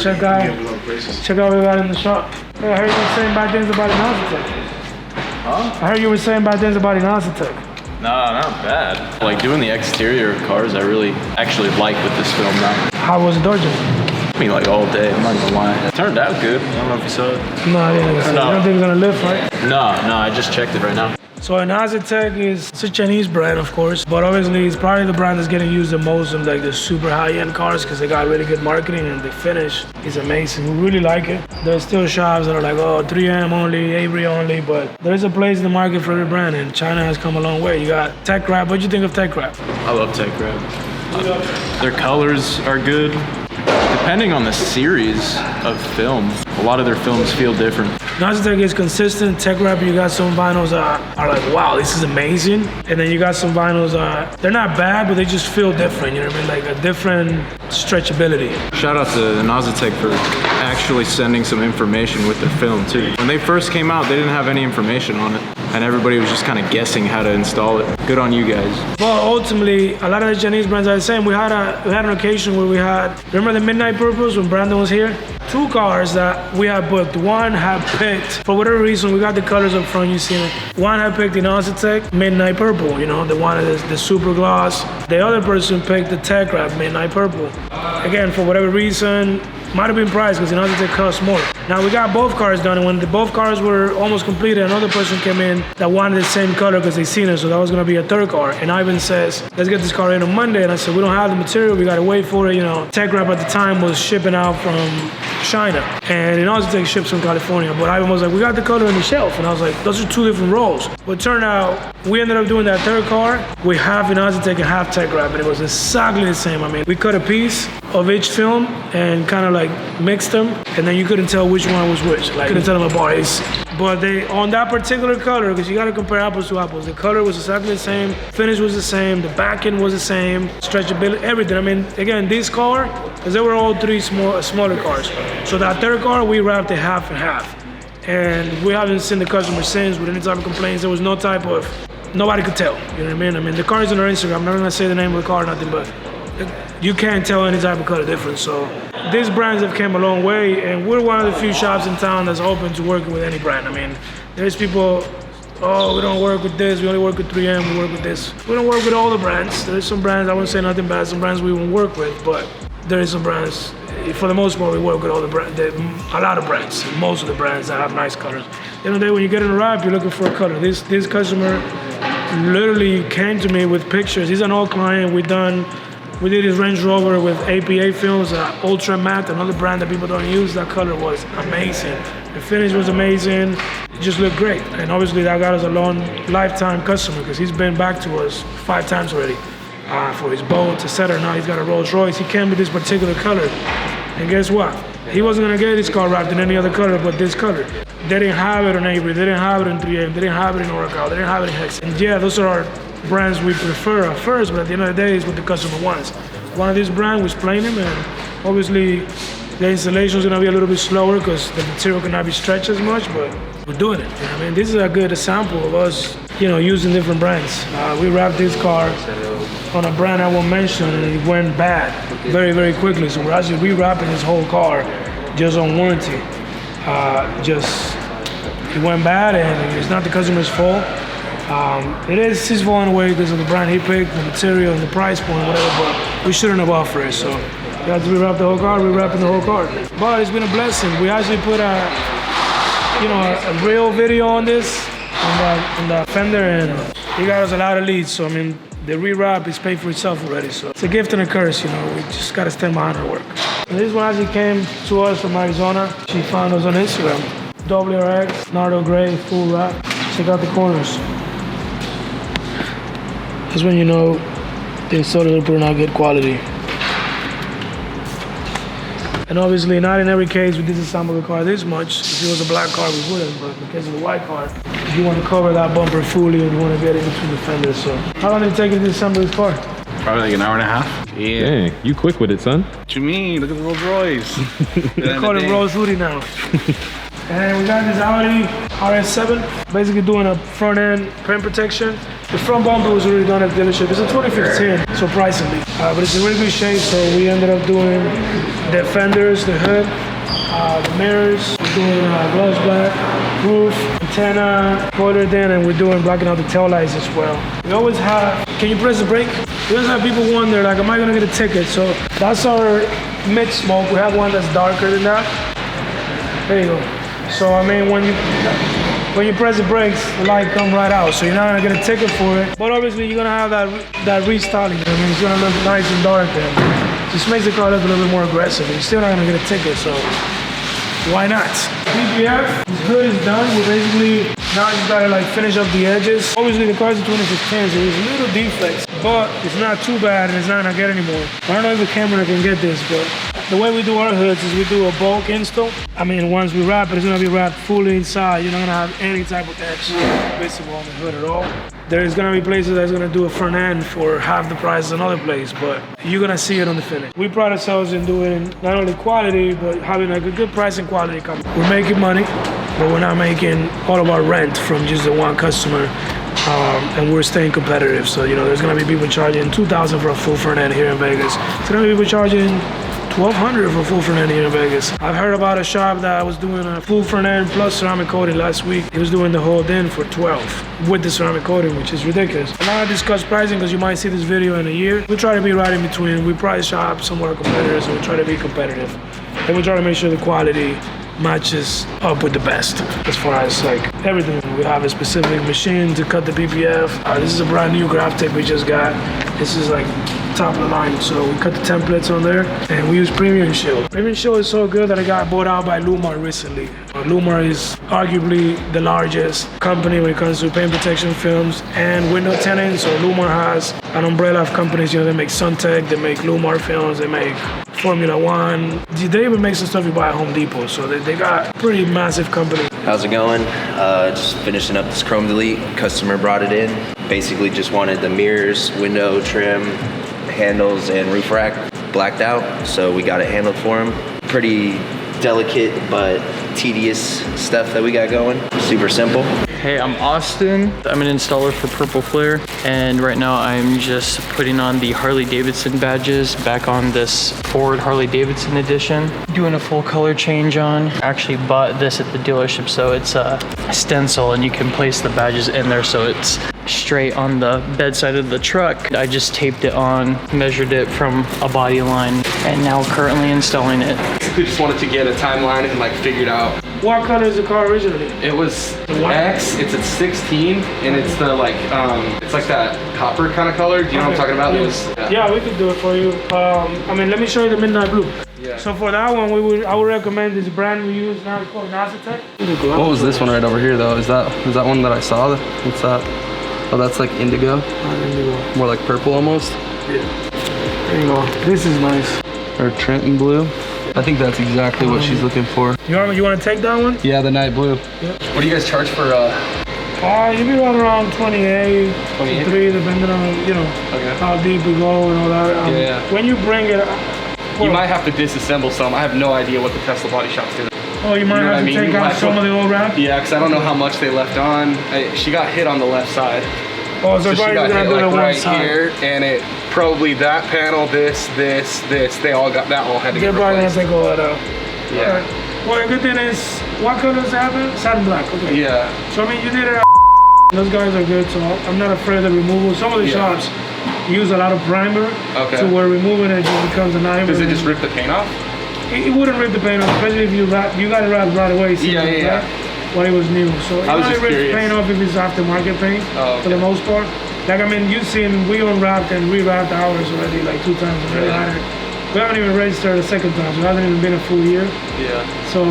check out what we got in the shop. Hey, I heard you were saying bad things about Inozetek. Huh? I heard you were saying bad things about Inozetek. Nah, not bad. Like doing the exterior of cars, I really actually like with this film now. How was the door job? I mean, like all day, I'm not gonna lie. It turned out good. I don't know if you saw it. No, I didn't. So No. you don't think it's gonna lift, right? No, I just checked it right now. So Inozetek it's a Chinese brand, of course, but obviously it's probably the brand that's getting used the most in like the super high-end cars because they got really good marketing and the finish is amazing. We really like it. There's still shops that are like, oh, 3M only, Avery only, but there's a place in the market for every brand, and China has come a long way. You got Teckwrap. What do you think of Teckwrap? I love Teckwrap. Their colors are good. Depending on the series of film, a lot of their films feel different. Inozetek is consistent. Teckwrap, you got some vinyls that are like, wow, this is amazing. And then you got some vinyls they're not bad, but they just feel different, you know what I mean? Like a different stretchability. Shout out to Inozetek for actually sending some information with their film too. When they first came out, they didn't have any information on it, and everybody was just kind of guessing how to install it. Good on you guys. Well, ultimately, a lot of the Chinese brands are the same. We had an occasion where we had, remember the Midnight Purples when Brandon was here? 2 cars that we had booked. One had picked, for whatever reason, we got the colors up front, you see it. One had picked the Inozetek Midnight Purple, you know, the one that is the super gloss. The other person picked the Teckwrap Midnight Purple. Again, for whatever reason, might have been priced because Inozetek costs more. Now we got both cars done, and when both cars were almost completed, another person came in that wanted the same color because they seen it, so that was gonna be a third car. And Ivan says, let's get this car in on Monday. And I said, we don't have the material, we gotta wait for it. You know, Teckwrap at the time was shipping out from China, and Inozetek ships from California. But Ivan was like, we got the color on the shelf. And I was like, those are 2 different rolls. But it turned out, we ended up doing that third car with half Inozetek and half Teckwrap, and it was exactly the same. I mean, we cut a piece of each film and kind of like mixed them, and then you couldn't tell which one was which. Like, couldn't tell them apart. But they, on that particular color, because you gotta compare apples to apples, the color was exactly the same, finish was the same, the back end was the same, stretchability, everything. I mean, again, this car, because they were all 3 smaller cars. So that third car, we wrapped it half and half. And we haven't seen the customer since with any type of complaints. There was no type of, nobody could tell, you know what I mean? I mean, the car is on our Instagram. I'm not gonna say the name of the car or nothing, but you can't tell any type of color difference. So these brands have come a long way, and we're one of the few shops in town that's open to working with any brand. I mean, there's people, oh, we don't work with this, we only work with 3M, we work with this. We don't work with all the brands. There's some brands, I wouldn't say nothing bad, some brands we won't work with, but there is some brands, for the most part, we work with all the brands, a lot of brands, most of the brands that have nice colors. At the end of the day, when you get in a wrap, you're looking for a color. This customer literally came to me with pictures. He's an old client. We did his Range Rover with APA films, Ultra Matte, another brand that people don't use. That color was amazing. The finish was amazing. It just looked great. And obviously that got us a long lifetime customer because he's been back to us 5 times already for his boat, etc. Now he's got a Rolls Royce. He came with this particular color. And guess what? He wasn't gonna get his car wrapped in any other color but this color. They didn't have it on Avery, they didn't have it in 3M, they didn't have it in Oracal, they didn't have it in Hexis. And yeah, those are our brands we prefer at first, but at the end of the day, it's what the customer wants. One of these brands, we explain them, and obviously the installation is gonna be a little bit slower because the material cannot be stretched as much, but we're doing it. You know, I mean, this is a good example of us, you know, using different brands. We wrapped this car on a brand I won't mention, and it went bad very, very quickly. So we're actually rewrapping this whole car just on warranty. It went bad, and it's not the customer's fault. It is his fault in a way because of the brand he picked, the material, and the price point, whatever, but we shouldn't have offered it. So we had to rewrap the whole car, rewrapping the whole car. But it's been a blessing. We actually put a real video on this, on the fender, and he got us a lot of leads. So I mean, the rewrap is paid for itself already. So it's a gift and a curse, you know. We just gotta stand behind her work. And this one actually came to us from Arizona. She found us on Instagram. WRX, Nardo Gray, full wrap. Check out the corners. That's when you know the installers are putting out good quality. And obviously, not in every case we disassemble the car this much. If it was a black car, we wouldn't, but in the case of a white car, if you want to cover that bumper fully and you want to get it between the fenders. So, how long did it take you to disassemble this car? Probably like an hour and a half. Yeah. Dang, you quick with it, son. What you mean? Look at the Rolls Royce. They call it Rolls Rudy now. And we got this Audi RS7, basically doing a front end paint protection. The front bumper was already done at the dealership. It's a 2015, surprisingly. But it's in really good shape, so we ended up doing the fenders, the hood, the mirrors, we're doing gloss black, roof, antenna, spoiler then, and we're doing blacking out the tail lights as well. We always have, can you press the brake? We always have people wonder, like, am I gonna get a ticket? So that's our mid smoke. We have one that's darker than that. There you go. So I mean, when you press the brakes, the light come right out. So you're not gonna get a ticket for it. But obviously you're gonna have that restyling. I mean, it's gonna look nice and dark and just makes the car look a little bit more aggressive. And you're still not gonna get a ticket, so why not? PPF, this hood is done. We're basically now just gotta like finish up the edges. Obviously the car's a 2015, so there's little defects, but it's not too bad and it's not gonna get anymore. I don't know if the camera can get this, but the way we do our hoods is we do a bulk install. I mean, once we wrap it, it's gonna be wrapped fully inside. You're not gonna have any type of edge visible on the hood at all. There's gonna be places that's gonna do a front end for half the price as another place, but you're gonna see it on the finish. We pride ourselves in doing not only quality, but having like a good price and quality company. We're making money, but we're not making all of our rent from just the one customer. And we're staying competitive. So, you know, there's gonna be people charging $2,000 for a full front end here in Vegas. There's gonna be people charging $1,200 for full front end here in Vegas. I've heard about a shop that was doing a full front end plus ceramic coating last week. He was doing the whole den for $12 with the ceramic coating, which is ridiculous. I'm not gonna discuss pricing because you might see this video in a year. We try to be right in between. We price shop some of our competitors, and we try to be competitive. And we try to make sure the quality matches up with the best as far as like everything. We have a specific machine to cut the PPF. This is a brand new graph tape we just got. This is like top of the line. So we cut the templates on there and we use Premium Shield. Premium Shield is so good that it got bought out by Lumar recently. Lumar is arguably the largest company when it comes to paint protection films and window tinting. So Lumar has an umbrella of companies. You know, they make Suntech, they make Lumar films, they make Formula One. They even make some stuff you buy at Home Depot. So they got a pretty massive company. How's it going? Just finishing up this chrome delete. Customer brought it in. Basically just wanted the mirrors, window trim, handles, and roof rack blacked out. So we got it handled for him. Pretty delicate but tedious stuff that we got going. Super simple. Hey, I'm Austin. I'm an installer for Purple Flare, and right now I'm just putting on the Harley Davidson badges back on this Ford Harley Davidson edition. Doing a full color change on. Actually bought this at the dealership, so it's a stencil and you can place the badges in there so it's straight on the bedside of the truck. I just taped it on, measured it from a body line, and now currently installing it. We just wanted to get a timeline and like figured out. What color is the car originally? It was X, it's at 16, and it's the like, it's like that copper kind of color. Do you know what I'm talking about? Yeah. Yeah, we could do it for you. I mean, let me show you the midnight blue. Yeah. So for that one, I would recommend this brand we use now. It's called Inozetek. What was this one right over here though? Is that one that I saw? What's that? Oh, that's like indigo. Indigo. More like purple almost. Yeah. There you go. This is nice. Or Trenton blue. I think that's exactly what she's looking for. You want to take that one? Yeah, the night blue. Yep. What do you guys charge for? You'd be around 28, 23, depending on how deep we go and all that. Yeah. When you bring it, You might have to disassemble some. I have no idea what the Tesla body shop's doing. Oh, you might have to take out some of the old wrap? Yeah, because I don't know how much they left on. She got hit on the left side. Oh, so she got hit like right here, and it probably that panel, this, they all got that all had to get replaced. They're probably gonna take all that out. Yeah. Right. Well, the good thing is, what color does it have? Satin black. Okay. Yeah. So I mean, you did it. Those guys are good, so I'm not afraid of removal. Some of the shops use a lot of primer, so where removing it just becomes a nightmare. Does it just rip the paint off? It wouldn't rip the paint off, especially if you got it wrapped right away. Yeah. When it was new, so it only rips the paint off if it's aftermarket paint for the most part. Like I mean, you've seen we unwrapped and rewrapped ours already like 2 times already. We haven't even registered a second time, so it hasn't even been a full year. Yeah. So,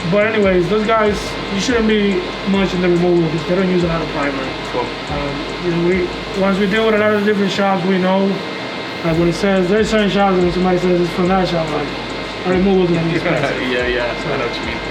but anyways, those guys, you shouldn't be much in the removal because they don't use a lot of primer. Cool. Once we deal with a lot of different shops, we know, like when it says, there's certain shops and when somebody says it's from that shop, like, our removal's gonna be expensive. Yeah, I know what you mean.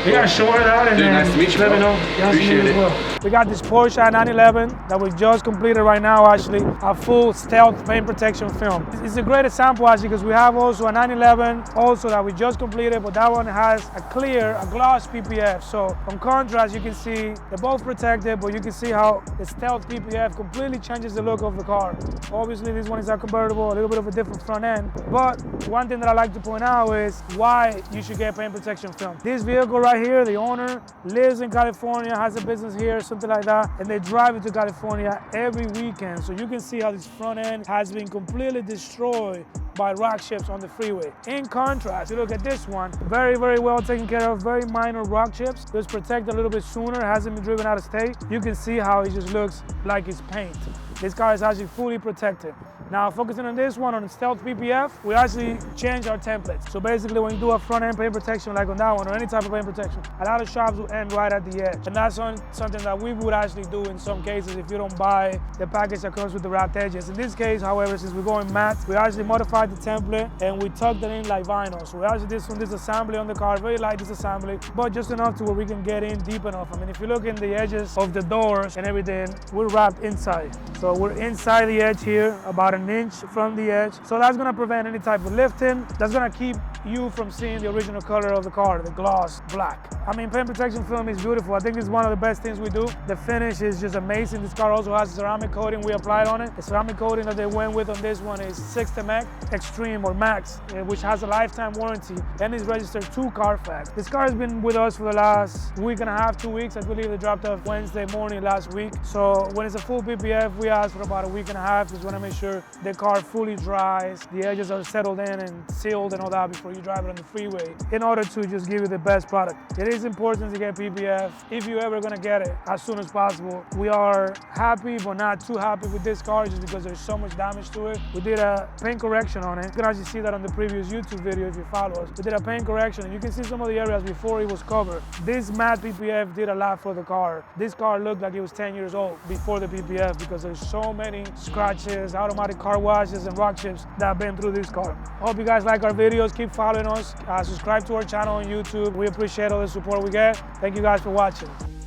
Yeah, sure that, and Dude, then nice to meet you, let bro. me know. Nice to meet you Appreciate as it. well. We got this Porsche 911 that we just completed right now, actually, a full stealth paint protection film. It's a great example, actually, because we have also a 911 also that we just completed, but that one has a gloss PPF. So on contrast, you can see they're both protected, but you can see how the stealth PPF completely changes the look of the car. Obviously, this one is a convertible, a little bit of a different front end. But one thing that I like to point out is why you should get paint protection film. This vehicle right here, the owner lives in California, has a business here, something like that, and they drive into California every weekend. So you can see how this front end has been completely destroyed by rock chips on the freeway. In contrast, you look at this one, very, very well taken care of, very minor rock chips. It was protected a little bit sooner, hasn't been driven out of state. You can see how it just looks like it's paint. This car is actually fully protected. Now, focusing on this one, on the Stealth PPF, we actually changed our templates. So basically, when you do a front end paint protection like on that one, or any type of paint protection, a lot of shops will end right at the edge. And that's something that we would actually do in some cases if you don't buy the package that comes with the wrapped edges. In this case, however, since we're going matte, we actually modified the template and we tucked it in like vinyl. So we actually did some disassembly on the car, very light disassembly, but just enough to where we can get in deep enough. I mean, if you look in the edges of the doors and everything, we're wrapped inside. So we're inside the edge here, about an inch from the edge. So that's gonna prevent any type of lifting. That's gonna keep you from seeing the original color of the car, the gloss black. I mean, paint protection film is beautiful. I think it's one of the best things we do. The finish is just amazing. This car also has ceramic coating we applied on it. The ceramic coating that they went with on this one is 6MX Extreme or Max, which has a lifetime warranty and is registered to Carfax. This car has been with us for the last week and a half, 2 weeks. I believe they dropped off Wednesday morning last week. So when it's a full PPF, we ask for about a week and a half. Just want to make sure the car fully dries, the edges are settled in and sealed and all that before you drive it on the freeway, in order to just give you the best product. It is important to get PPF if you're ever gonna get it as soon as possible. We are happy but not too happy with this car just because there's so much damage to it. We did a paint correction on it. You can actually see that on the previous YouTube video if you follow us. We did a paint correction and you can see some of the areas before it was covered. This matte PPF did a lot for the car. This car looked like it was 10 years old before the PPF because there's so many scratches, automatic car washes and rock chips that have been through this car. Hope you guys like our videos. Keep following us. Subscribe to our channel on YouTube. We appreciate all the support we get. Thank you guys for watching.